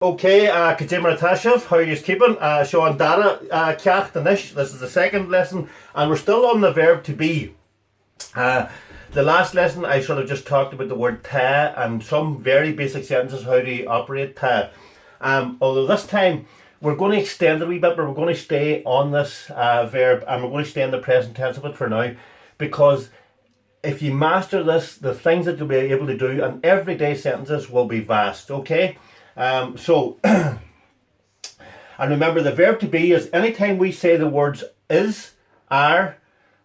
Okay, Kajima Natashev, how are you keeping? Sean Dara, Ceacht and This is the second lesson, and we're still on the verb to be. The last lesson I sort of just talked about the word ta and some very basic sentences how to operate ta. Although this time we're going to extend it a wee bit, but we're going to stay on this verb and we're going to stay in the present tense of it for now, because if you master this, the things that you'll be able to do in everyday sentences will be vast, okay? And remember, the verb to be is anytime we say the words is, are,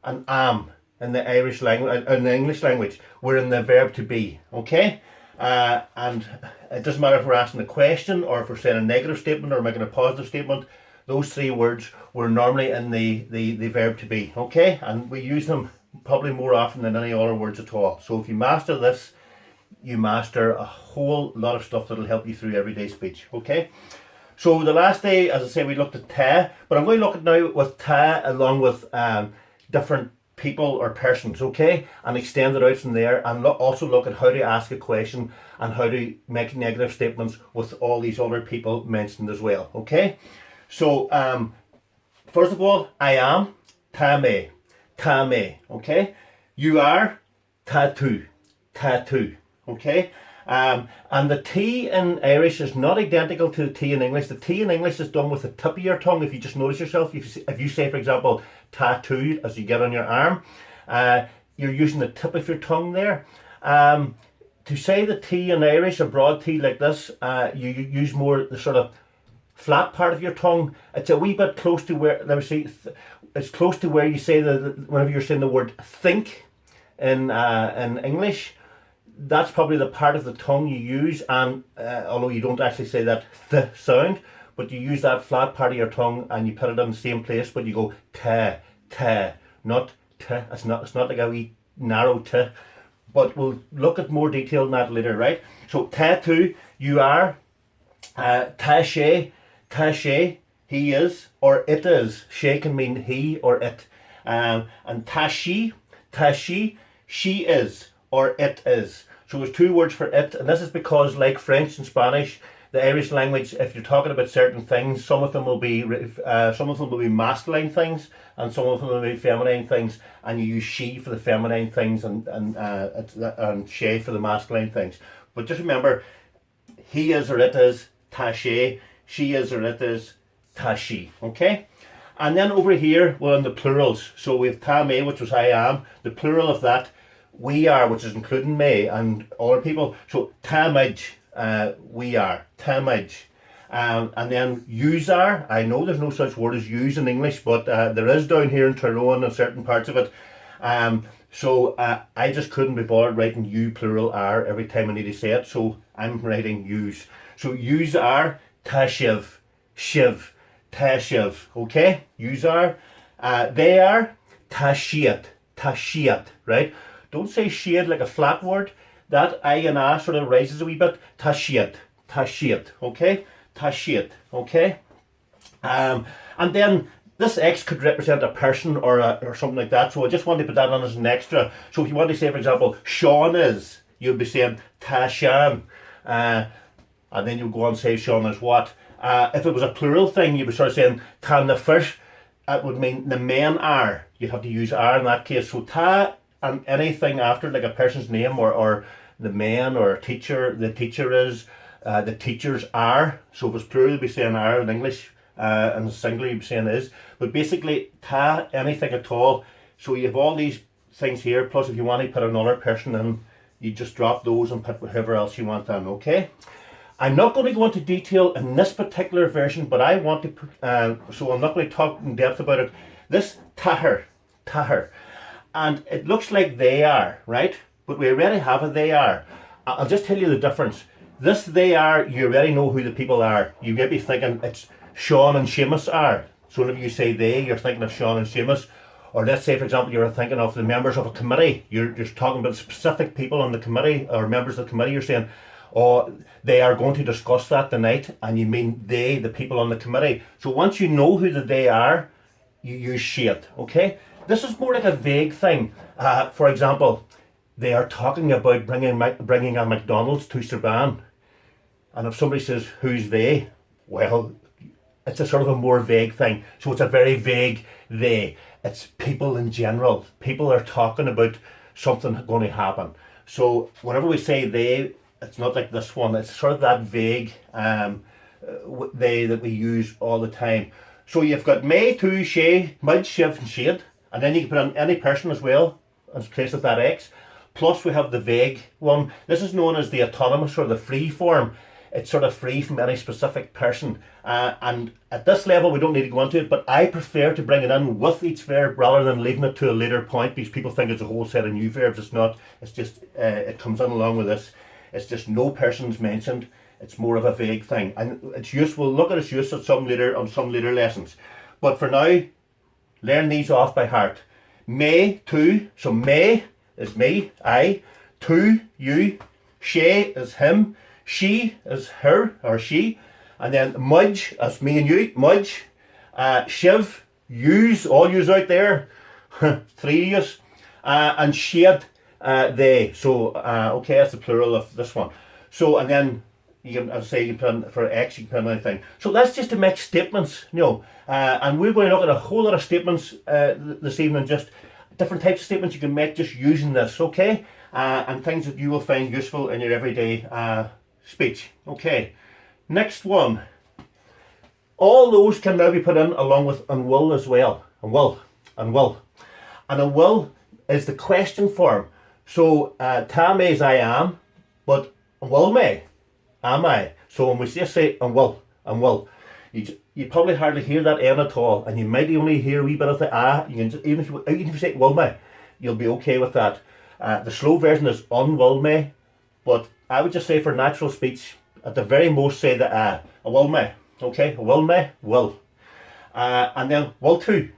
and am in the Irish language, in the English language, we're in the verb to be, okay? And it doesn't matter if we're asking a question or if we're saying a negative statement or making a positive statement. Those three words were normally in the verb to be, okay? And we use them probably more often than any other words at all. So if you master this, you master a whole lot of stuff that'll help you through everyday speech, okay? So the last day, as I say, we looked at ta, but I'm going to look at now with ta along with different people or persons, okay? And extend it out from there, and also look at how to ask a question and how to make negative statements with all these other people mentioned as well, okay? So, first of all, I am, ta me, okay? You are, tattoo, okay? And the T in Irish is not identical to the T in English. The T in English is done with the tip of your tongue. If you just notice yourself, if you say, for example, tattooed as you get on your arm, you're using the tip of your tongue there. To say the T in Irish, a broad T like this, you use more the sort of flat part of your tongue. It's a wee bit close to where, let me see, it's close to where you say whenever you're saying the word think in English. That's probably the part of the tongue you use, and although you don't actually say that th sound, but you use that flat part of your tongue and you put it in the same place, but you go ta, not t. It's not like a wee narrow t. But we'll look at more detail on that later, right? So tattoo, you are, taché, he is, or it is. She can mean he or it. And tashi, she is, or it is. So there's two words for it, and this is because, like French and Spanish, the Irish language, if you're talking about certain things, some of them will be masculine things, and some of them will be feminine things, and you use she for the feminine things and she for the masculine things. But just remember, he is or it is taché, she is or it is tashi. Okay. And then over here we're on the plurals. So we have ta me, which was I am. The plural of that, we are, which is including me and other people. So tamid, we are, tamid. And then yous are. I know there's no such word as use in English, but there is down here in Tyrone and certain parts of it. So I just couldn't be bothered writing you plural are every time I need to say it. So I'm writing yous. So yous are tashiv, tashiv. Okay, yous are. They are tashiat, right? Don't say shade like a flat word. That I and a sort of rises a wee bit. Tashiat, okay? Tashiat, okay? And then this X could represent a person or something like that. So I just want to put that on as an extra. So if you want to say, for example, Sean is, you'll be saying Tashan. And then you'll go on and say Sean is what. If it was a plural thing, you'd be sort of saying Tan the fish. That would mean the men are. You'd have to use are in that case. So ta and anything after, like a person's name or the man or a teacher, the teacher is, the teachers are. So if it's plural, you'd be saying are in English, and singular, you'd be saying is. But basically, ta, anything at all. So you have all these things here, plus if you want to put another person in, you just drop those and put whoever else you want in, okay? I'm not going to go into detail in this particular version, but I want to, so I'm not going to talk in depth about it. This taher, and it looks like they are, right? But we already have a they are. I'll just tell you the difference. This they are, you already know who the people are. You may be thinking it's Sean and Seamus are. So whenever you say they, you're thinking of Sean and Seamus. Or let's say, for example, you're thinking of the members of a committee. You're just talking about specific people on the committee or members of the committee. You're saying, oh, they are going to discuss that tonight, and you mean they, the people on the committee. So once you know who the they are, you use shade, okay? This is more like a vague thing. For example, they are talking about bringing a McDonald's to Strabane. And if somebody says, who's they? Well, it's a sort of a more vague thing. So it's a very vague they. It's people in general. People are talking about something going to happen. So whenever we say they, it's not like this one. It's sort of that vague they that we use all the time. So you've got me, tu, she, mud, shiv, and shade. And then you can put in any person as well in place of that X. Plus we have the vague one. This is known as the autonomous or the free form. It's sort of free from any specific person. And at this level we don't need to go into it, but I prefer to bring it in with each verb rather than leaving it to a later point, because people think it's a whole set of new verbs. It's not. It's just, it comes in along with this. It's just no person's mentioned. It's more of a vague thing. And it's useful. Look at its use on some later lessons. But for now, learn these off by heart. Me, tu. So me is me, I. Tu, you. She is him. She is her or she. And then mudge, that's me and you, mudge. Shiv, yous, all yous out there, 3 yous. And shade, they. So, okay, that's the plural of this one. So, and then you can, as I say, you can put in, for X, you can put in anything. So that's just to make statements, you know. And we're going to look at a whole lot of statements this evening, just different types of statements you can make just using this, okay? And things that you will find useful in your everyday speech. Okay, next one. All those can now be put in along with and will as well. And will. And a will is the question form. So ta me is I am, but will me, am I? So when we just say and will, you probably hardly hear that N at all, and you might only hear a wee bit of the you can just, even if you say will me, you'll be okay with that. The slow version is unwill me, but I would just say for natural speech, at the very most say the a will me, okay? Will me, will. And then will to,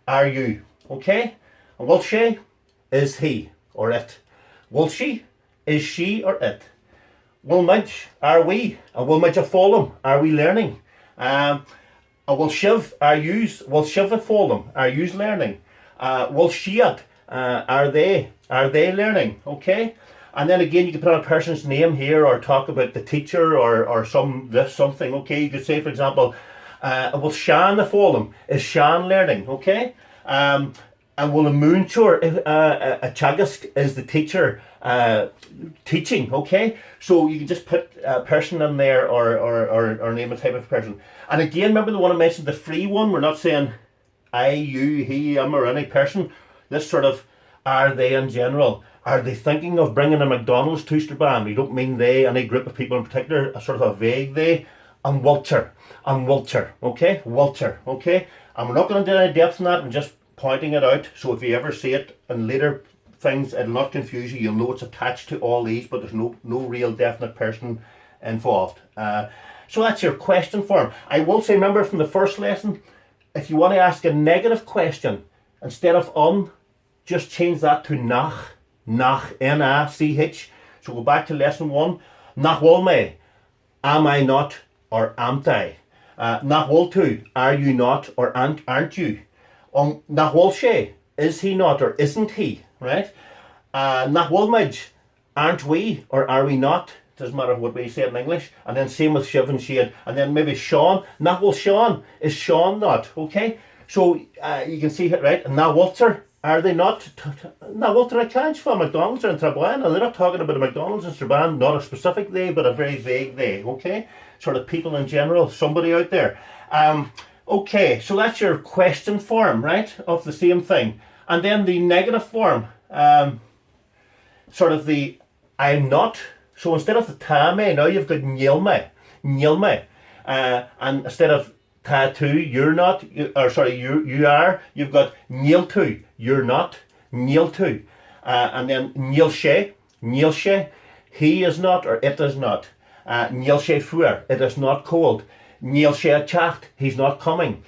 are you, okay? And will she, is he or it. Will she, is she or it. Will midge, are we? And will midge a folum, are we learning? And will shiv, are yous? Will shiv a folum, are yous learning? Will shiad, are they learning? Okay? And then again, you can put a person's name here or talk about the teacher or something. Okay, you could say, for example, will Shan the folum, is Shan learning? Okay? And will a moonshore, a chagask is the teacher teaching, okay? So you can just put a person in there or name a type of person. And again, remember the one I mentioned, the free one, we're not saying I, you, he, him, or any person. This sort of, are they in general? Are they thinking of bringing a McDonald's to Strabane? We don't mean they, any group of people in particular, a sort of a vague they. And Walter, okay? Walter, okay? And we're not going to do any depth in that, I'm just pointing it out. So if you ever see it in later things, it'll not confuse you. You'll know it's attached to all these, but there's no real definite person involved. So that's your question form. I will say, remember from the first lesson, if you want to ask a negative question, instead of just change that to nach, N-A-C-H. So go back to lesson 1. Nach will me, am I not or amt I? Nach will tu, are you not or aren't you? Nach will she, is he not or isn't he? Right? Nach will midge, aren't we or are we not? Doesn't matter what we say it in English. And then same with shiv and shade. And then maybe Sean, nach will Sean, is Sean not? Okay? So you can see it, right? And now Walter, are they not? Now Walter, I can't for McDonald's or in Strabane, and they're not talking about a McDonald's in Strabane, not a specific they, but a very vague they, okay? Sort of people in general, somebody out there. Okay, so that's your question form, right, of the same thing. And then the negative form, sort of the I'm not. So instead of the ta me, now you've got nil me. And instead of ta tu, you're not, you are, you've got nil tu, you're not, nil tu. And then nil she, he is not or it is not. Nil she fuer, it is not cold. Nil she chacht, he's not coming.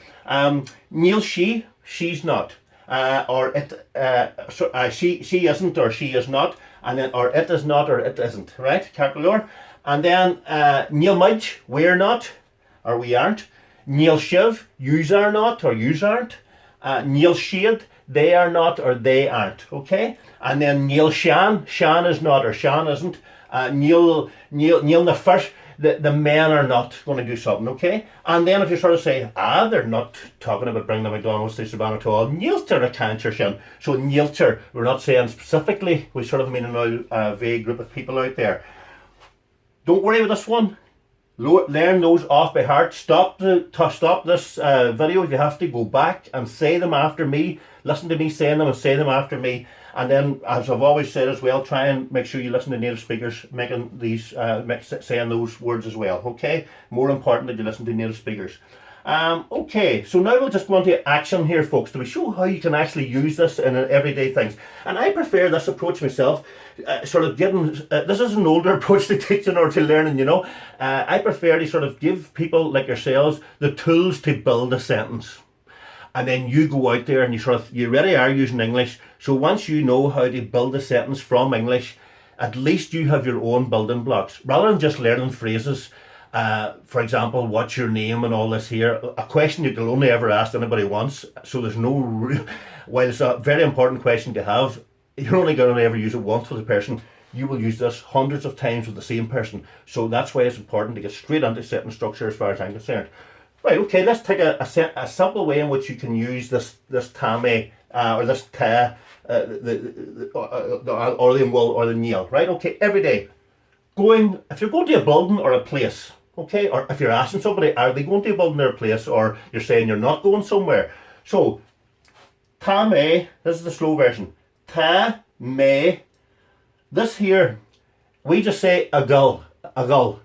Nil she, she's not. Or it, she isn't or she is not. And then, or it is not or it isn't, right? Calculor. And then, nil mudge, we're not or we aren't. Nil shiv, yous are not or yous aren't. Nil shade, they are not or they aren't, okay? And then nil shan, shan is not or shan isn't. Neil the first, the men are not going to do something, okay? And then if you sort of say, they're not talking about bringing the McDonald's to Savannah at all, Neilter a cancer shin. So Neilter, we're not saying specifically, we sort of mean a vague group of people out there. Don't worry with this one. Learn those off by heart. Stop this video. You have to go back and say them after me. Listen to me saying them and say them after me. And then, as I've always said as well, try and make sure you listen to native speakers making these, saying those words as well. Okay? More important that you listen to native speakers. Okay, so now we'll just go on to action here, folks, to show how you can actually use this in everyday things. And I prefer this approach myself, sort of getting, this is an older approach to teaching or to learning, you know. I prefer to sort of give people like yourselves the tools to build a sentence. And then you go out there and you already are using English. So once you know how to build a sentence from English, at least you have your own building blocks. Rather than just learning phrases, for example, what's your name and all this here, a question you can only ever ask anybody once. So there's no, while it's a very important question to have, you're only going to ever use it once with a person. You will use this hundreds of times with the same person. So that's why it's important to get straight into sentence structure as far as I'm concerned. Right, okay, let's take a simple way in which you can use this tame or this ta, or the will or the kneel. Right, okay, every day. If you're going to a building or a place, okay, or if you're asking somebody, are they going to a building or a place, or you're saying you're not going somewhere. So, tame, this is the slow version. Ta, me, this here, we just say a gull,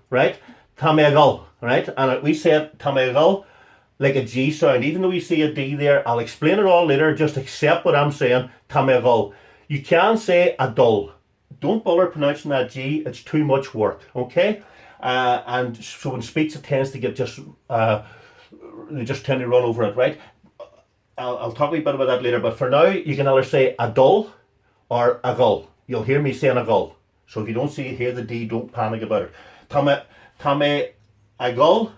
right? Tame a gull. Right, and we say it tamagal like a G sound. Even though we see a D there, I'll explain it all later. Just accept what I'm saying. Tamagal. You can say a dull. Don't bother pronouncing that G. It's too much work. Okay, and so in speech it tends to get they just tend to run over it. Right. I'll talk a bit about that later. But for now, you can either say a dull or a gull. You'll hear me saying a gull. So if you don't hear the D, don't panic about it. Tame. Agul,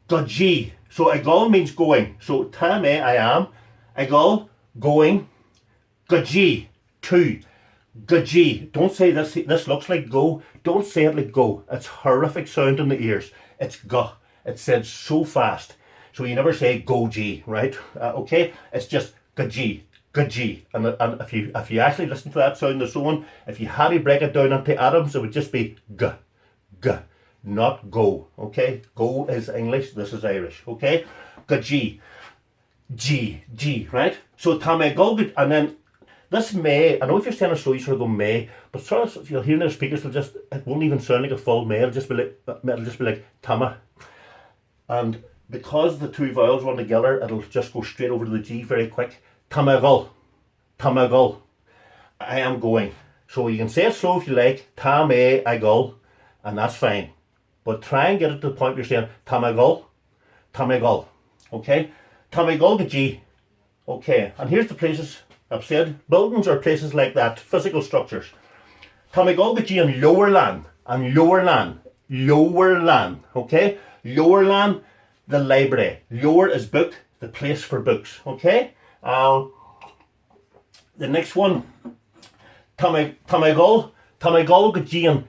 gaji. So agul means going. So tame, I am. Agul, going. Gaji, to. Gaji. Don't say this looks like go. Don't say it like go. It's horrific sound in the ears. It's ga. It's said so fast. So you never say goji, right? Okay? It's just gaji. Gaji. And if you actually listen to that sound, there's someone, if you had to break it down into atoms, it would just be g. Not go, okay? Go is English, this is Irish, okay? G, right? So tame go, and then this may, I know if you're saying it slow, you sort of go may, but sort of, you'll hear the speakers, it won't even sound like a full may, it'll just be like tama. And because the two vowels run together, it'll just go straight over to the G very quick. Tamagal, I am going. So you can say it slow if you like, tame agul, and that's fine. But try and get it to the point where you're saying tamagal, okay? Tamagal gaji, okay? And here's the places I've said, buildings or places like that, physical structures. Tamagal gaji and lower land, okay? Lower land, the library. Lower is book, the place for books, okay? The next one, tamagal gaji and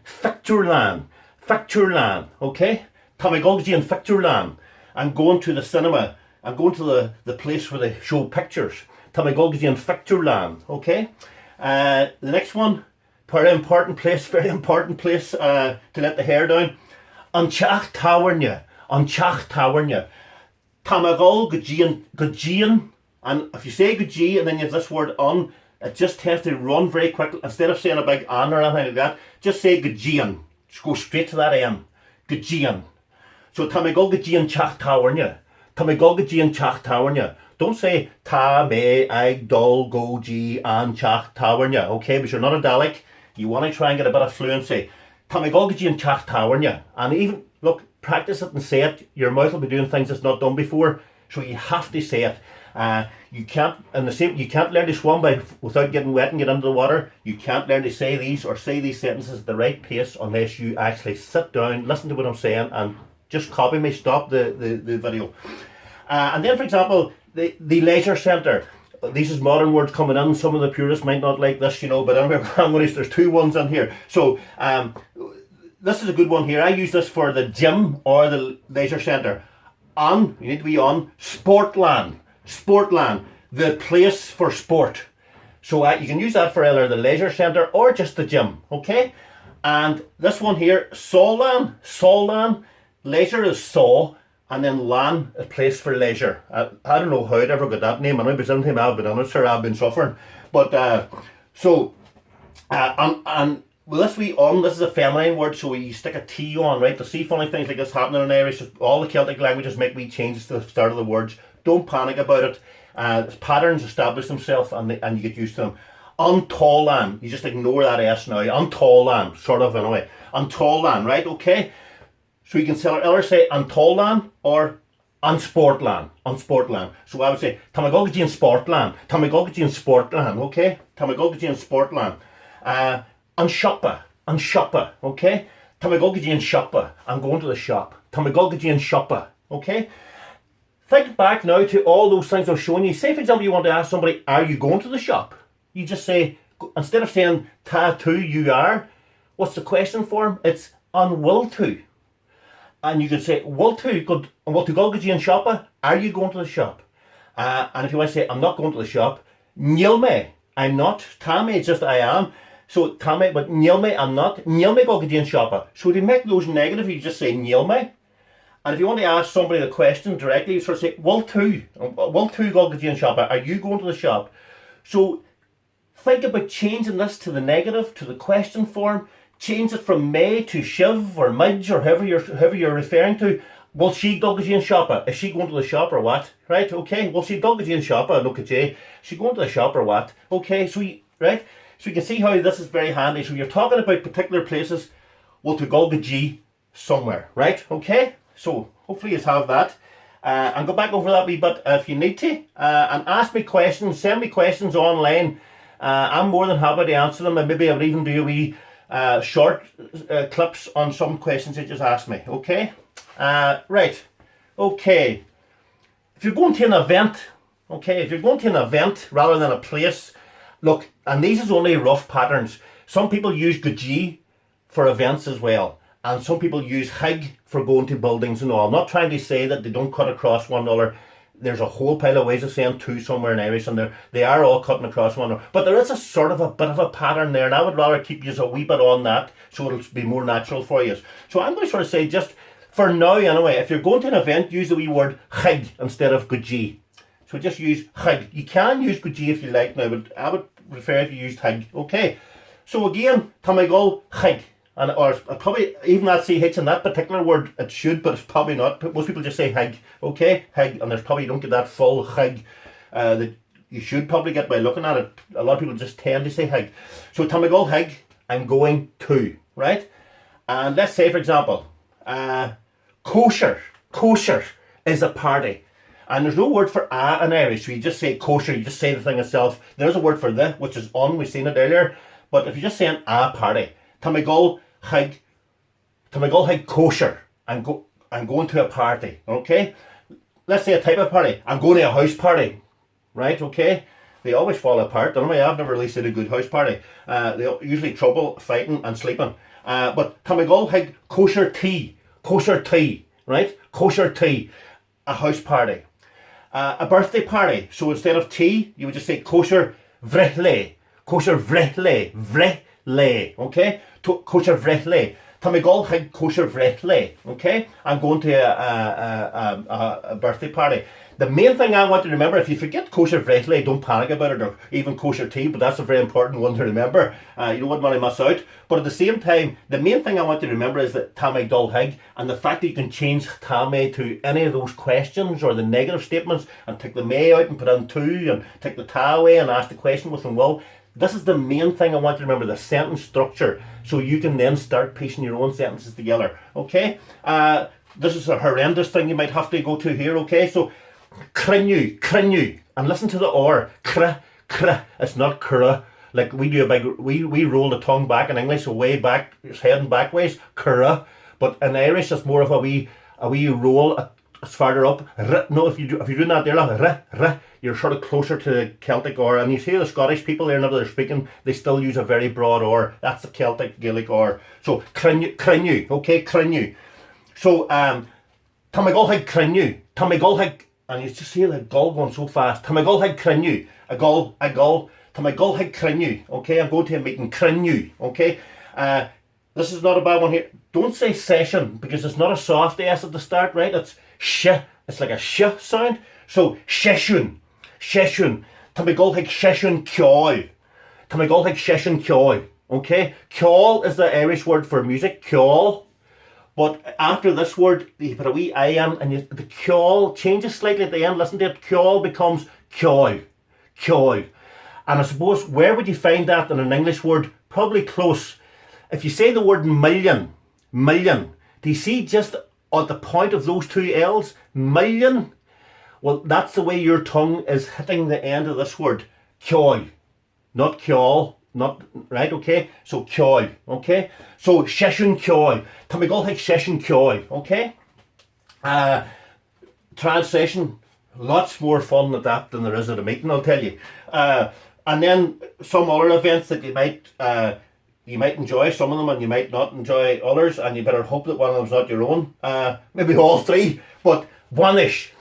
Factureland, okay? Tamagotchi and Factureland. I'm going to the cinema. I'm going to the place where they show pictures. Tamagotchi and Factureland, okay? The next one, very important place to let the hair down. Anchach Tawernya. Tamagol Gajian. And if you say Gaji and then you have this word on, it just tends to run very quickly. Instead of saying a big an or anything like that, just say Gajian. Just go straight to that N. Gajian. So Tamagol Gajian Chach Tawernya. Don't say ta, me, ag, dol, go, ji, an, chach, tawernya. Okay, because you're not a Dalek. You want to try and get a bit of fluency. Tamagol Gajian Chach Tawernya. And even, look, practice it and say it. Your mouth will be doing things it's not done before. So you have to say it. You can't learn to swim without getting wet and get into the water. You can't learn to say these sentences at the right pace unless you actually sit down, listen to what I'm saying, and just copy me, stop the video. And then, for example, the leisure centre. These is modern words coming in. Some of the purists might not like this, but anyway, there's two ones in here. So this is a good one here. I use this for the gym or the leisure centre. On, you need to be on Sportland. Sportland, the place for sport. So you can use that for either the leisure centre or just the gym, okay? And this one here, Sawland. Sawland, leisure is saw, and then land, a place for leisure. I don't know how it ever got that name. I know, but sometime I've been on it, sir. I've been suffering. But well, this is a feminine word, so you stick a T on, right? To see funny things like this happening in Irish, all the Celtic languages make wee changes to the start of the words. Don't panic about it. Patterns establish themselves and you get used to them. On tall land, you just ignore that S now. On tall land, sort of anyway. On tall land, right? Okay. So you can either say on tall land or on sportland. On sportland. So I would say Tamagolgaji in sportland. Tamagolgaji in sportland. Okay. Tamagolgaji in sportland. On shopper, okay? Tamagolgaji in shopper. I'm going to the shop. Tamagolgaji in shopper, okay? Think back now to all those things I've shown you. Say, for example, you want to ask somebody, are you going to the shop? You just say, instead of saying tattoo, you are, what's the question form? It's on will to. And you can say, will to Golgaji in shopper, are you going to the shop? And if you want to say, I'm not going to the shop, Nilme, I'm not. Tame, just I am. So Tame, but Nilme, I'm not. Nilme Golgaji in shopper. So to make those negative, you just say Nilme. And if you want to ask somebody the question directly, you sort of say, will to Golgaji in shopper, are you going to the shop? So think about changing this to the negative, to the question form. Change it from may to shiv or midge or whoever you're referring to. Will she Golgaji in shopper? Is she going to the shop or what? Right, okay. Will she Golgaji in shopper? Look at Jay. Is she going to the shop or what? Okay, so right? So you can see how this is very handy. So you're talking about particular places. Will to Golgaji somewhere, right? Okay. So hopefully you have that. And go back over that wee bit if you need to. And ask me questions. Send me questions online. I'm more than happy to answer them. And maybe I would even do a wee short clips on some questions you just asked me. Okay. Right. Okay. If you're going to an event, okay, if you're going to an event rather than a place, look, and these is only rough patterns. Some people use Gaji for events as well. And some people use hig for going to buildings and all. I'm not trying to say that they don't cut across one another. There's a whole pile of ways of saying to somewhere in Irish, and they are all cutting across one another. But there is a sort of a bit of a pattern there, and I would rather keep you a wee bit on that so it'll be more natural for you. So I'm going to sort of say, just for now anyway, if you're going to an event, use the wee word hig instead of Gaji. So just use hig. You can use Gaji if you like now, but I would prefer if you used hig. Okay. So again, Tamagol hig. Or probably even that CH in that particular word, it should, but it's probably not. Most people just say hig, okay? Hig, and there's probably, you don't get that full hig that you should probably get by looking at it. A lot of people just tend to say hig. So Tamagol hig, I'm going to, right? And let's say, for example, kosher. Kosher is a party. And there's no word for in Irish, so you just say kosher, you just say the thing itself. There's a word for the, which is on, we've seen it earlier. But if you're just saying a party, Tamagol hig kosher. I'm going to a party, okay? Let's say a type of party. I'm going to a house party, right? Okay? They always fall apart. Anyway, I've never really seen a good house party. They usually trouble, fighting and sleeping. But Tamagol hig kosher tea, right? Kosher tea, a house party. A birthday party. So instead of tea, you would just say kosher vrehle, okay? Kosher vrehle. Tamagol hig kosher vrehle, okay? I'm going to a birthday party. The main thing I want to remember, if you forget kosher vrehle, don't panic about it, or even kosher tea, but that's a very important one to remember. You don't want to miss out. But at the same time, the main thing I want to remember is that Tamagol hig, and the fact that you can change tame to any of those questions or the negative statements, and take the may out and put in to, and take the ta away and ask the question with them will. This is the main thing I want you to remember, the sentence structure, so you can then start piecing your own sentences together, okay? This is a horrendous thing you might have to go to here, okay? So, crinnu, and listen to the or, cr, it's not cr, like we do we roll the tongue back in English, so way back, it's heading backways, cr, but in Irish it's more of a wee roll it's farther up. No, if you're doing that there, you're sort of closer to Celtic or, and you see the Scottish people there, whenever they're speaking, they still use a very broad or. That's the Celtic Gaelic or. So crinne, okay, crinne. So tá me gol haig crinne, tá me gol haig, and you just see the gul going so fast. Tá me gol haig crinne, a gul, tá me gol haig crinne. Okay, I'm going to a meeting, crinne. Okay, this is not a bad one here. Don't say session because it's not a soft S at the start, right? It's sh. It's like a sh sound. So session. Tá me gol haig session ceol. Tá me gol haig session ceol. Okay, ceol is the Irish word for music, ceol. But after this word, you put a wee I in, and the ceol changes slightly at the end. Listen to it. Ceol becomes ceol. And I suppose, where would you find that in an English word? Probably close. If you say the word million, do you see just at the point of those two L's? Million? Well, that's the way your tongue is hitting the end of this word. Ceol. Not ceol. Not right, okay? So ceol, okay? So session ceol. Tá me gol haig session ceol, okay? Translation, lots more fun at that than there is at a meeting, I'll tell you. And then some other events that you might enjoy some of them, and you might not enjoy others, and you better hope that one of them's not your own. Maybe all three, but buanish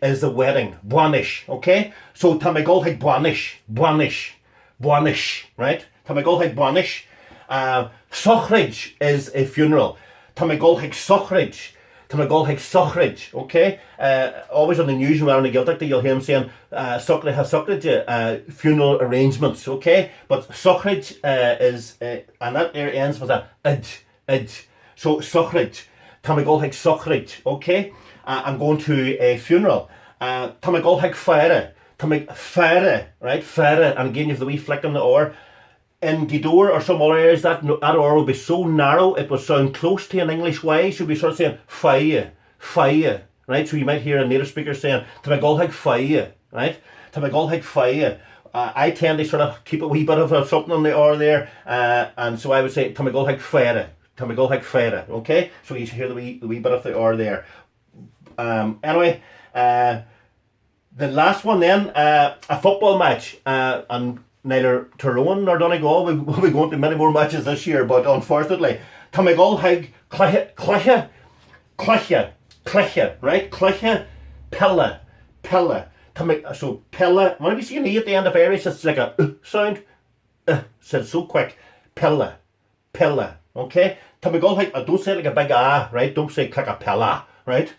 is the wedding. Buanish, okay? So tá me gol haig buanish, right? Tá me gol haig buanish. Sochridge is a funeral. Tá me gol haig sochridge, okay? Always on the news around the Gaeltacht, you'll hear them saying sochridge, funeral arrangements, okay? But sochridge is, and that there ends with a id. So sochridge. Tá me gol haig sochridge, okay? I'm going to a funeral. Tá me gol haig fire. Tá me fire, right? Fire, and again you have the wee flick on the R. In Gidor or some other areas, that R will be so narrow it will sound close to an English Y. So you'll be sort of saying fire, right? So you might hear a native speaker saying tá me gol haig fire, right? Tá me gol haig fire. I tend to sort of keep a wee bit of something on the R there, and so I would say tá me gol haig fire, okay? So you should hear the wee bit of the R there. Anyway, the last one then, a football match, and neither Tyrone nor Donegal will be going to many more matches this year, but unfortunately, tá me gol haig cleche, right? Cleche, pilla. So pilla, whenever you see an E at the end of Irish, it's like a sound. Said so quick. Pilla, okay? Tá me gol haig, don't say it like a big ah, right? Don't say click a pilla, right?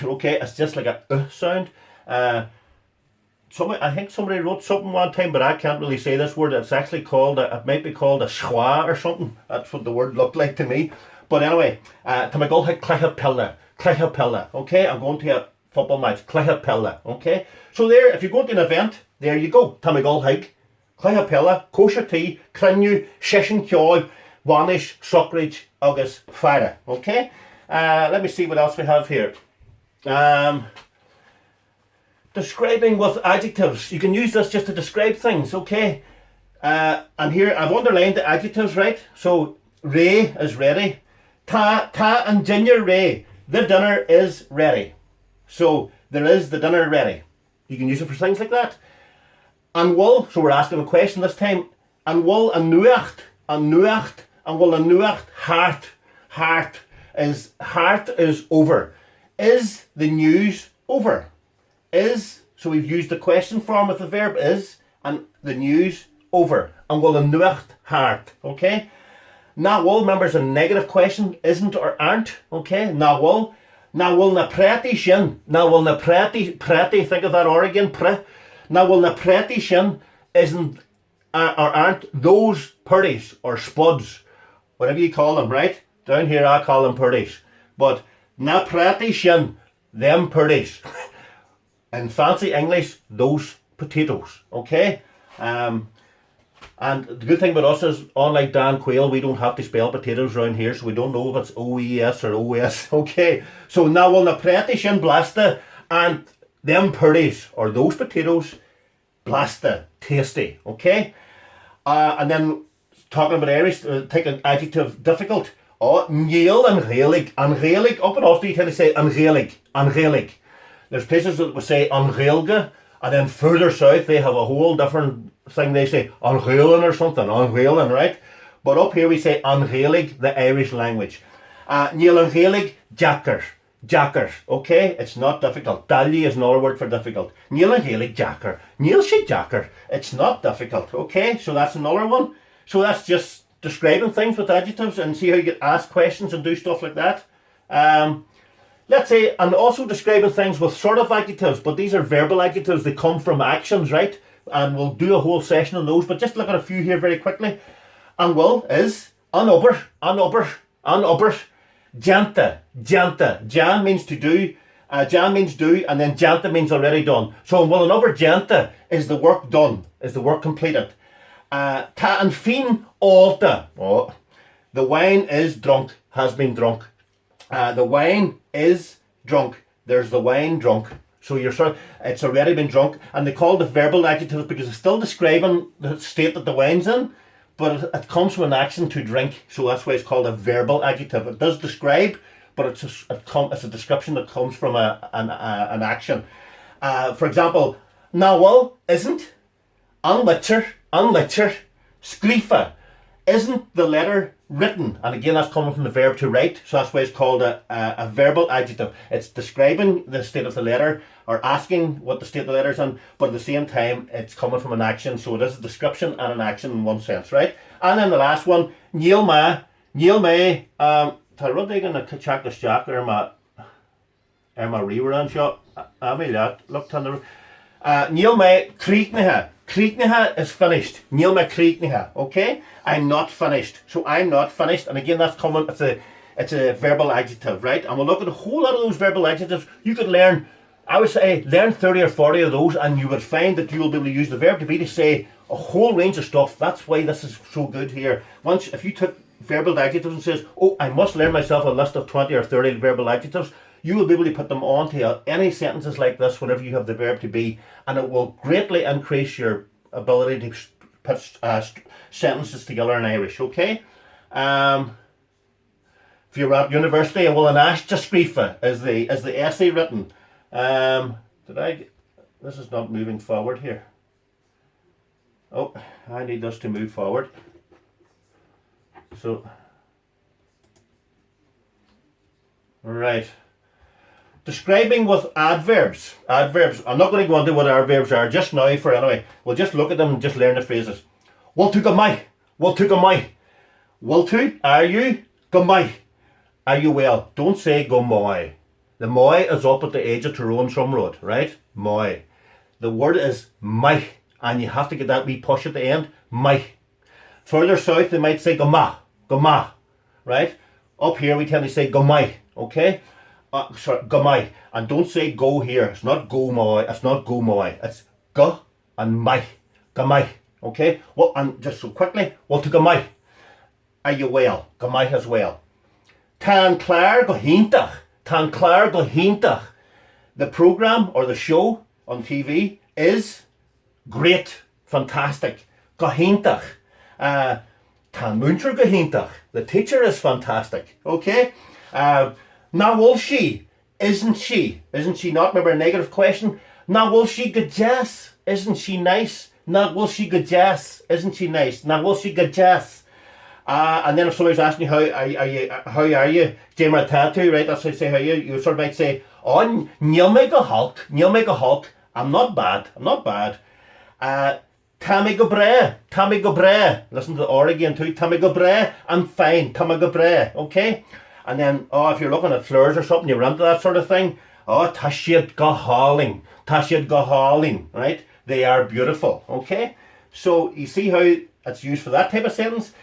Okay, it's just like a sound. I think somebody wrote something one time, but I can't really say this word. It's actually called, it might be called a schwa or something. That's what the word looked like to me. But anyway, tá me gol haig cleche pilla, okay? I'm going to a football match, cleche pilla, okay? So there, if you're going to an event, there you go. Tá me gol haig cleche pilla, kosher tea, crinne, session ceol, vanish, sochridge, agus fire, okay? Let me see what else we have here. Describing with adjectives. You can use this just to describe things, okay? And here I've underlined the adjectives, right? So Ray is ready. Ta and Ginger Ray. The dinner is ready. So there is the dinner ready. You can use it for things like that. And wool, so we're asking a question this time. And wool and nuacht, and wool and nuacht, heart is over. Is the news over? Is, so we've used the question form with the verb is, and the news over. And will the nuacht heart, okay? Na will, remember, is a negative question, isn't or aren't, okay? Na will na preti shin, preti, think of that or again, na will na preti shin isn't or aren't those purdies or spuds, whatever you call them, right? Down here I call them purdies. But na preti shin, them purdies. In fancy English, those potatoes, okay? And the good thing about us is, unlike Dan Quayle, we don't have to spell potatoes around here, so we don't know if it's O-E-S or O-S, okay? So now will na preti sin blasta, and them purdies, or those potatoes, blasta, tasty, okay? And then, talking about Irish, take an adjective, difficult. Oh, Neil and Gaelic. Up in Austria you tend to say Gaelic. There's places that will say Gaelge, and then further south they have a whole different thing. They say Gaelan or something, Gaelan, right? But up here we say Gaelic, the Irish language. Neil and Gaelic, Jackers, okay? It's not difficult. Dally is another word for difficult. Neil and Gaelic, Jacker. Neil she Jacker. It's not difficult, okay? So that's another one. So that's just describing things with adjectives, and see how you get asked questions and do stuff like that. Let's say, and also describing things with sort of adjectives, but these are verbal adjectives. They come from actions, right? And we'll do a whole session on those, but just look at a few here very quickly. And will is an ober, janta. Jan means to do, Jan means do, and then janta means already done. So will an ober janta is the work done, is the work completed. Ta and fin alta. Oh, the wine is drunk, has been drunk. The wine is drunk. There's the wine drunk. So it's already been drunk, and they call it verbal adjectives because it's still describing the state that the wine's in, but it comes from an action to drink. So that's why it's called a verbal adjective. It does describe, but it's a description that comes from an action. For example, nawal isn't, unlicher, skrifa isn't the letter written, and again that's coming from the verb to write, so that's why it's called a verbal adjective. It's describing the state of the letter or asking what the state of the letter is in, but at the same time it's coming from an action, so it is a description and an action in one sense, right? And then the last one, Níl me, tá rud ag an teachtas Jack my river an seo, mé leat, look tan the Níl me Creekniha is finished. Níl me creekniha, okay? I'm not finished. So I'm not finished, and again that's common, it's a verbal adjective, right? And we'll look at a whole lot of those verbal adjectives. You could learn, I would say, learn 30 or 40 of those, and you would find that you will be able to use the verb to be to say a whole range of stuff. That's why this is so good here. If you took verbal adjectives and says, oh, I must learn myself a list of 20 or 30 verbal adjectives, you will be able to put them onto any sentences like this whenever you have the verb to be, and it will greatly increase your ability to put sentences together in Irish, okay? If you're at university, well, an ashta scrífa is the essay written. This is not moving forward here. Oh, I need this to move forward. So, right. Describing with adverbs. I'm not going to go into what adverbs are just now anyway. We'll just look at them and just learn the phrases. Will to go my. Will to, are you? Go my. Are you well? Don't say go my. The my is up at the edge of Tyrone some road, right? My. The word is my, and you have to get that wee push at the end. My. Further south they might say go ma, right? Up here we tend to say go my, okay? Go my, and don't say go here. It's not go my. It's go and my. Go my. Okay. Well, and just so quickly, well to go my. Are you well? Go my as well. Tan Clare go hintach. The program or the show on TV is great, fantastic. Go hintach. Tan Muncher go hintach. The teacher is fantastic. Okay. Now will she? Isn't she not? Remember a negative question? Now will she go jazz? Isn't she nice? Now will she go jazz? Isn't she nice? Now will she go jazz? And then if somebody's asking you how are you? Jammer tattoo, right? That's how you say how you sort of might say, oh, Níl me go hulk. I'm not bad. Tammy go bre. Listen to the or again too. Tammy go bre. I'm fine. Tammy go bre. Okay? And then, if you're looking at flowers or something, you're into that sort of thing. Oh, Tashiad go hauling, right? They are beautiful, okay? So, you see how it's used for that type of sentence?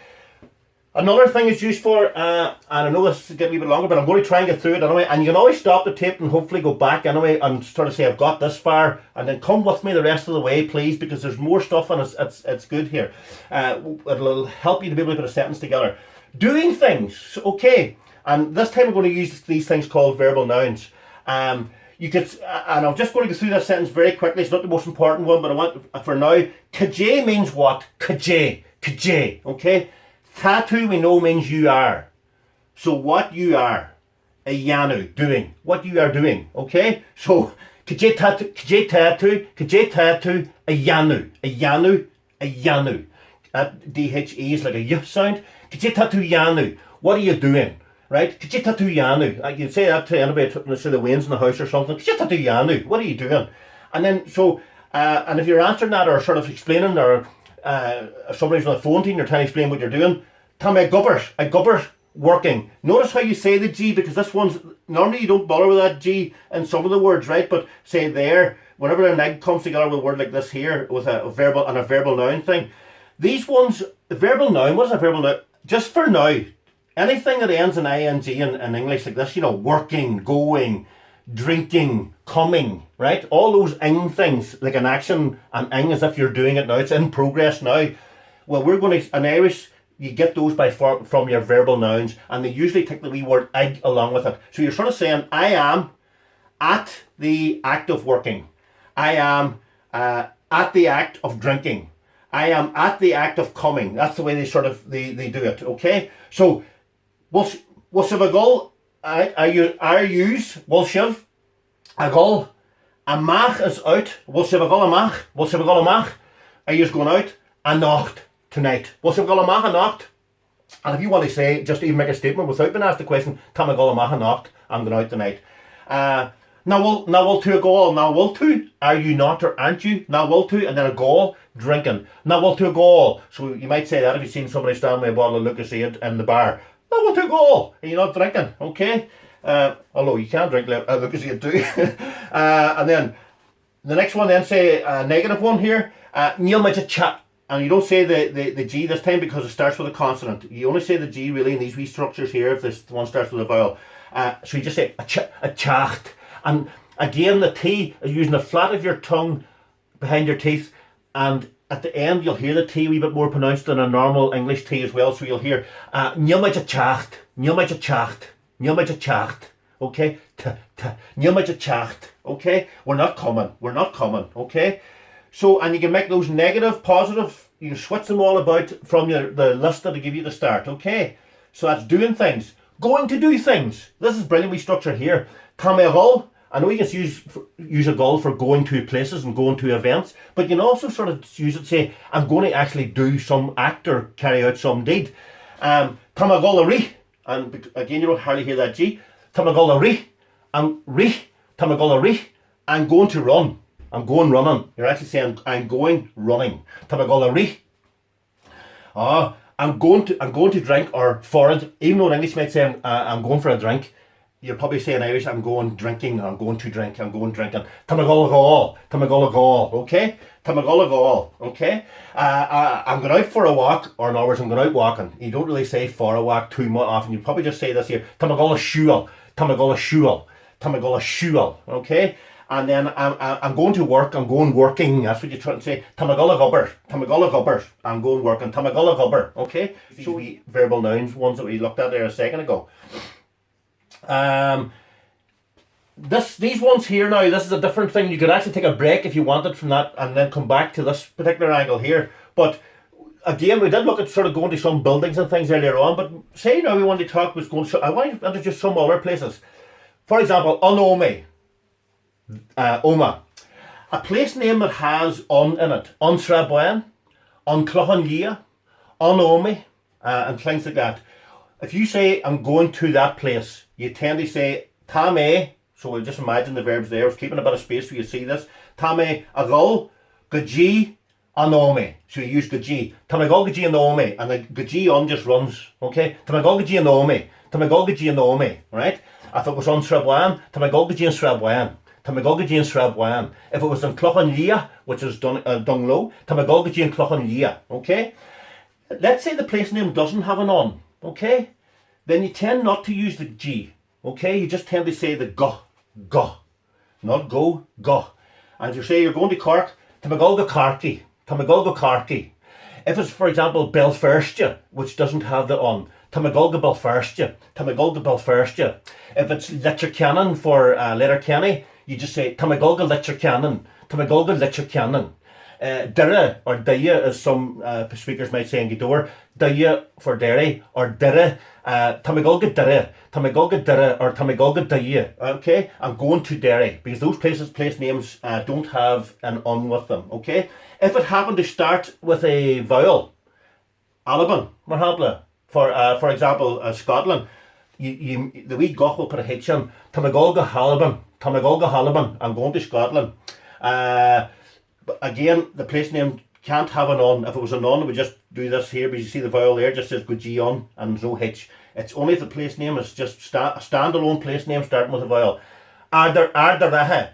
Another thing it's used for, and I know this is getting a wee bit longer, but I'm going to try and get through it anyway, and you can always stop the tape and hopefully go back anyway and sort of say, I've got this far, and then come with me the rest of the way, please, because there's more stuff and it's good here. It'll help you to be able to put a sentence together. Doing things, okay. And this time we're going to use these things called verbal nouns. You could, and I'm just going to go through this sentence very quickly. It's not the most important one, but I want for now. Kajay means what? Kajay. Okay. Tattoo we know means you are. So what you are, a yanu, doing. What you are doing, okay? So, kje tatu, a yanu, a yanu, a yanu. That DHE is like a y sound. Kje tatu yanu. What are you doing? Right? Kje tatu yanu. You'd say that to anybody, say the winds in the house or something. Kje tatu yanu. What are you doing? And then, so, and if you're answering that or sort of explaining, or somebody's on the phone to you and you're trying to explain what you're doing, tell me a gubbers working. Notice how you say the G, because this one's, normally you don't bother with that G in some of the words, right? But say there, whenever an egg comes together with a word like this here, with a verbal and a verbal noun thing, these ones, the verbal noun, what is a verbal noun? Just for now, anything that ends in ing in English like this, you know, working, going, drinking, coming, right? All those ing things, like an action, and ing as if you're doing it now, it's in progress now. Well, we're going to, in Irish, you get those from your verbal nouns, and they usually take the wee word ig along with it. So you're sort of saying, I am at the act of working. I am at the act of drinking. I am at the act of coming. That's the way they sort of, they do it, okay? So, we'll have a goal. I use, we'll shiv, a goal. A mach is out. We'll have a goal a mach. We'll have a goal a mach. Are you going out? A nacht. Tonight. We'll have a goal a mach a nacht. And if you want to say, just even make a statement without being asked the question, tam a goal a mach a nacht, I'm going out tonight. Now we'll to a goal. Now will to, are you not or aren't you? Now will to, and then a goal, drinking. Now will to a goal. So you might say that if you've seen somebody stand with a bottle of Lucasade in the bar. Now will to a goal. Are you not drinking? Okay. Although you can drink Lucasade too. And then the next one, then say a negative one here. Neil might a chat. And you don't say the G this time because it starts with a consonant. You only say the G really in these wee structures here if this one starts with a vowel. So you just say a chacht. And again, the T is using the flat of your tongue behind your teeth, and at the end you'll hear the T a wee bit more pronounced than a normal English T as well. So you'll hear Neil might a chacht, Neil might a chacht, Neil might a chacht. Okay, Neil might a chacht. Okay, we're not coming, okay. So, and you can make those negative, positive, you can switch them all about from the list that I give you to start, okay? So that's doing things. Going to do things. This is brilliantly structured here. Camerol. I know you can use a goal for going to places and going to events, but you can also sort of use it to say, I'm going to actually do some act or carry out some deed. Tamagolari. And again, you don't hardly hear that G. Tamagolari. And Tamagolari. I'm going to run. I'm going running. You're actually saying, I'm going running. Tamagolari. I'm going to drink, or for it, even though in English might say I'm going for a drink, you're probably saying in Irish, I'm going drinking, I'm going to drink, I'm going drinking. Tamagolagol, okay? Tamagolagol, okay? I'm going out for a walk, or in other words, I'm going out walking. You don't really say for a walk too much often. You probably just say this here, Tamagolashul, okay? And then I'm going to work, I'm going working. That's what you're trying to say. Tamagolagubber. I'm going working. Tamagolagubber. Okay? So we verbal nouns, ones that we looked at there a second ago. These ones here now, this is a different thing. You could actually take a break if you wanted from that and then come back to this particular angle here. But again, we did look at sort of going to some buildings and things earlier on. But say now we want to talk was going. I want to introduce some other places. For example, Onome. Oma. A place name that has on in it. On Srabuan, on Clohanlia, on Omi, and things like that. If you say, I'm going to that place, you tend to say, Tame, so we'll just imagine the verbs there. I was keeping a bit of space for you to see this. Tame, agol, gaji, anomi. So you use gaji. Tamagol, gaji, anomi. And the gaji on just runs, okay? Tamagol, gaji, anomi. Right? If it was on Srabuan, Tamagol, gaji, and Srabuan. Tamagolgaji and Srabuan. If it was in Clochanlia, which is Dunglow, Tamagolgaji and Clochanlia, okay? Let's say the place name doesn't have an on, okay? Then you tend not to use the G, okay? You just tend to say the go. Not go, go. And if you say you're going to Cork, Tamagolgacarty. If it's, for example, Belfirstia, which doesn't have the on, Tamagolga Belfirstia. If it's Letterkenny for Letterkenny, you just say Tamagolga Letterkenny. Dira or daya, as some speakers might say in Gidor. Daya for dairy or dira. Tamagolga dira. Tamagolga dira or Tamagolga daya. Okay? I'm going to dairy because those place names don't have an on with them. Okay? If it happened to start with a vowel, Alban, Mahabla, for example, Scotland, the wee goch will put a H in. Tamagolga Haliban. Tamagolga Haliban. I'm going to Scotland. But again, the place name can't have an on. If it was an on, it would just do this here, because you see the vowel there just says G on and there's no H. It's only if the place name is just a standalone place name starting with a vowel. Ardaraha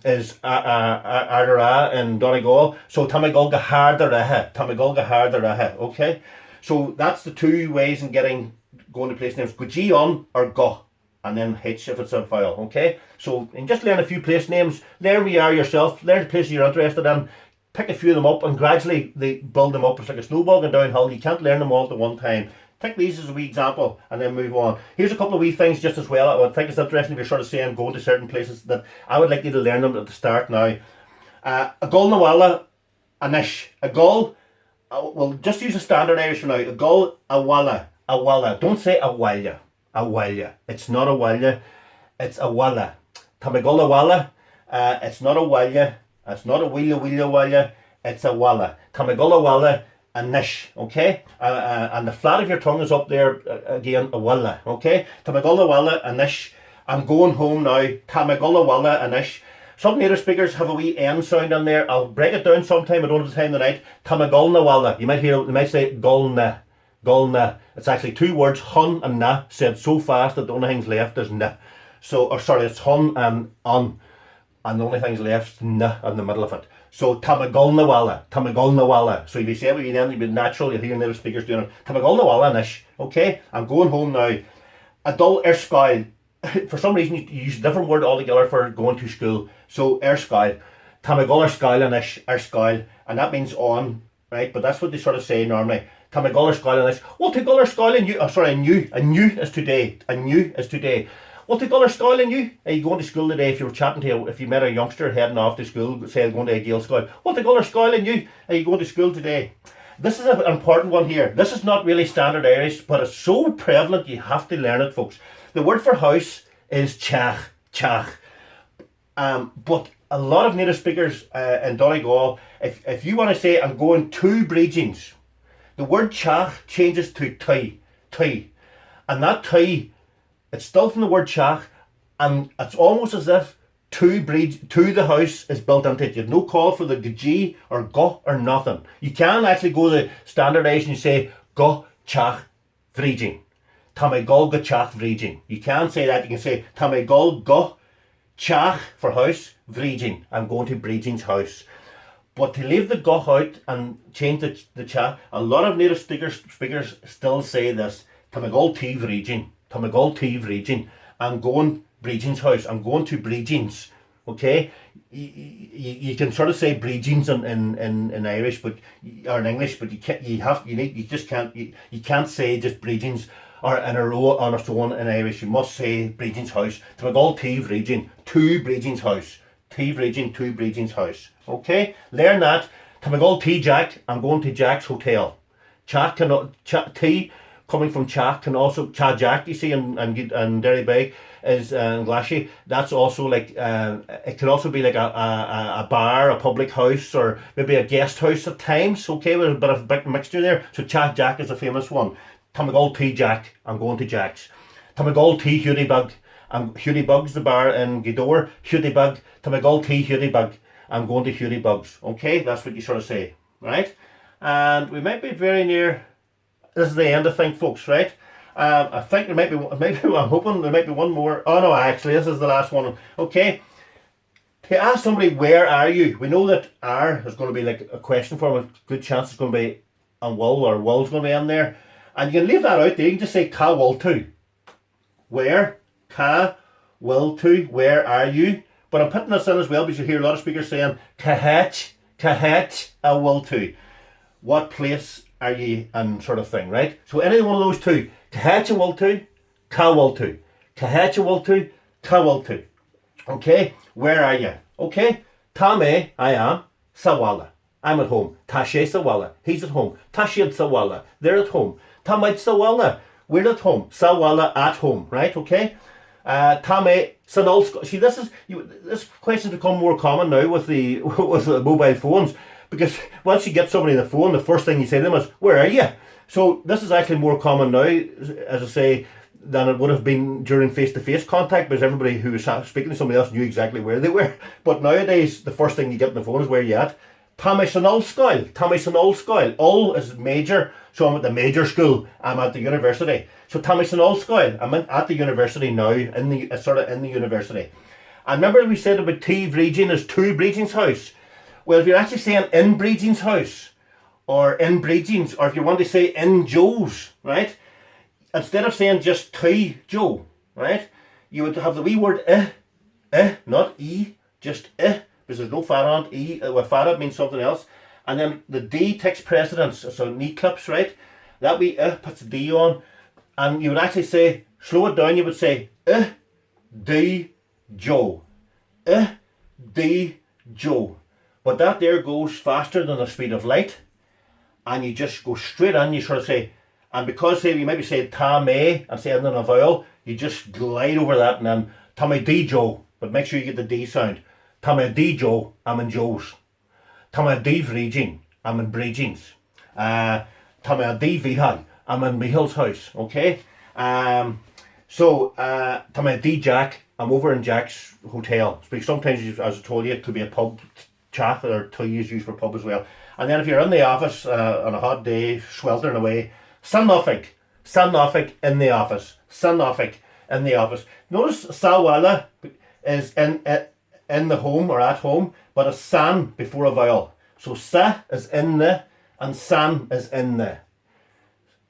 is Ardara in Donegal. So Tamagolga Hardaraha. Tamagolga Hardaraha. Okay? So that's the two ways in going to place names. Go G on or go. And then H if it's a vowel, okay? So, and just learn a few place names, learn where you are yourself, learn the places you're interested in, pick a few of them up and gradually they build them up. It's like a snowball going downhill, you can't learn them all at one time. Take these as a wee example and then move on. Here's a couple of wee things just as well. I think it's interesting if you're sort of saying going to certain places that I would like you to learn them at the start now. A gull nawala, a nish. A gull, we'll just use a standard Irish for now. A gull, a walla, a walla. Don't say a walla. A walla. It's not a walla. It's a walla. Tamagula walla. It's not a walla. It's not a willa walla. It's a walla. Tamagula walla. A nish. Okay. And the flat of your tongue is up there again. A walla. Okay. Tamagula walla. A nish. I'm going home now. Tamagula walla. A nish. Some native speakers have a wee N sound in there. I'll break it down sometime. I don't have the time tonight. Tamagulna walla. You might hear. They might say gulna. Gulna. It's actually two words, hun and na, said so fast that the only things left is na. So, or sorry, it's hun and on, and the only things left is na in the middle of it. So, Tamagulna walla, Tamagulna walla. So if you say it with your name, you'll be natural, you'll hear native speakers doing it. Tamagulna walla nish. Okay, I'm going home now. Adult erskyle. For some reason, you use a different word altogether for going to school. So, erskyle. Tamagul erskyle nish, erskyle. And that means on, right? But that's what they sort of say normally. Tamagul erskyle nish. What to gull erskyle and you? Oh, sorry, a new is today. A new is today. What to gull erskyle and you? Are you going to school today? If you were chatting to, if you met a youngster heading off to school, say going to a Gael school. What to gull erskyle and you? Are you going to school today? This is an important one here. This is not really standard Irish, but it's so prevalent you have to learn it, folks. The word for house is chach, chach. But a lot of native speakers in Donegal, if you want to say I'm going to Bregins, the word chach changes to ty. And that ty, it's still from the word chach, and it's almost as if to the house is built into it. You have no call for the g or go or nothing. You can actually go the standard Irish and you say go chach vrigin. Tamagol go chach vrigin. You can say that. You can say Tamagol go chach for house vrigin. I'm going to Brigin's house. But to leave the go out and change the cha, a lot of native speakers still say this. Tamagol tea vrigin. Tamagol tea vrigin. I'm going Brigin's house. I'm going to Brigin's. Okay? You can sort of say Brigin's in Irish, but or in English, but you can't say just Brigin's or in a row on its own in Irish. You must say Brigin's house. Tamagol tea vrigin to Brigin's house. Tea vrigin to Brigin's house. Okay? Learn that. Tamagol tea Jack. I'm going to Jack's hotel. Jack tea coming from Chach can also Cha Jack, you see, and Derrybeg is Glashy. That's also like it can also be like a bar, a public house, or maybe a guest house at times. Okay, with a bit of a mixture there. So Cha Jack is a famous one. Tamagol tea Jack. I'm going to Jack's. Tamagol tea Hudibug. Hudibug's the bar in Gidor. Hudibug. Tamagol tea Hudibug. I'm going to Hudibug's. Okay, that's what you sort of say, right? And we might be very near. This is the end, I think, folks, right? I think there might be, I'm hoping there might be one more. Oh no, actually, this is the last one. Okay. To ask somebody, where are you? We know that are is going to be like a question form. A good chance it's going to be on will, or will's going to be in there. And you can leave that out there. You can just say ka will to. Where? Ka will to. Where are you? But I'm putting this in as well because you hear a lot of speakers saying kahet a will to. What place are you, and sort of thing, right? So any one of those two. Kahet a will to, ka will to. Kahet a will to, ka will to. Okay? Where are you? Okay? Tame, I am. Sawala. I'm at home. Ta sé sa bhalla. He's at home. Ta siad sa bhalla. They're at home. Ta maid sa bhalla. We're at home. Sa bhalla at home. Right? Okay? Ta me san old. See, this question's become more common now with the with the mobile phones, because once you get somebody on the phone, the first thing you say to them is, "Where are you?" So this is actually more common now, as I say, than it would have been during face-to-face contact, because everybody who was speaking to somebody else knew exactly where they were. But nowadays, the first thing you get on the phone is, "Where you at?" Tá mé san old scoil. Tá mé san old scoil. All is major, so I'm at the major school. I'm at the university. So tá mé san old scoil. I'm at the university now, in the university. And remember we said about T Bregin is to Bregin's house. Well, if you're actually saying in Bregin's house, or in Bregin's, or if you want to say in Joe's, right? Instead of saying just to Joe, right? You would have the wee word not e, just because there's no fat on it. With fat it means something else. And then the D takes precedence, so knee clips, right? That wee puts the D on. And you would actually say, slow it down, you would say D Joe. D Joe. But that there goes faster than the speed of light. And you just go straight on, you sort of say, and because say you maybe say ta me and say it in a vowel, you just glide over that and then ta me D Joe. But make sure you get the D sound. Ta me D Joe, I'm in Joe's. Ta me D Bregin, I'm in Bregin's. Ta me D Vihal, I'm in Michael's house. Okay? Ta me D Jack, I'm over in Jack's hotel. Because sometimes, as I told you, it could be a pub chat, or to is used for pub as well. And then if you're in the office on a hot day, sweltering away, san nothing in the office. San nothing in the office. Notice sawala is in the home or at home, but a san before a vowel. So sa is in the, and san is in the.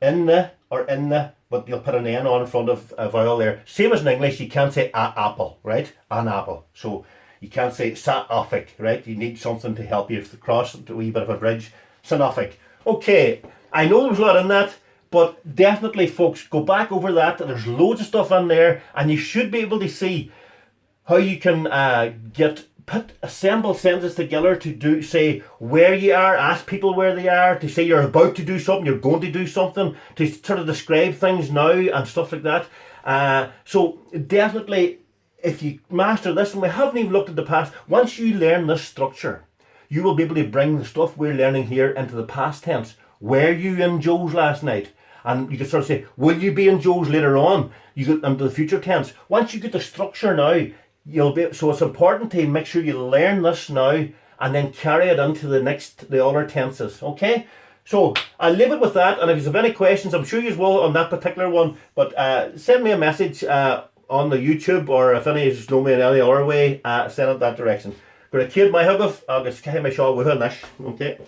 In the or in the, but you'll put an N on in front of a vowel there. Same as in English, you can't say a apple, right? An apple. So you can't say sa-offic, right? You need something to help you cross a wee bit of a bridge. Sanofic. Okay, I know there's a lot in that, but definitely, folks, go back over that. There's loads of stuff in there, and you should be able to see how you can assemble sentences together to say where you are, ask people where they are, to say you're about to do something, you're going to do something, to sort of describe things now and stuff like that. So definitely, if you master this, and we haven't even looked at the past, once you learn this structure, you will be able to bring the stuff we're learning here into the past tense. Were you in Joe's last night? And you can sort of say, will you be in Joe's later on? You get into the future tense. Once you get the structure now, so it's important to make sure you learn this now and then carry it into the other tenses. Okay? So I'll leave it with that, and if you have any questions, I'm sure you will on that particular one, but send me a message on the YouTube, or if any is know me in any other way, send it that direction. Gur a céad maithagah agus caiim me seo bhuatha anois. Okay.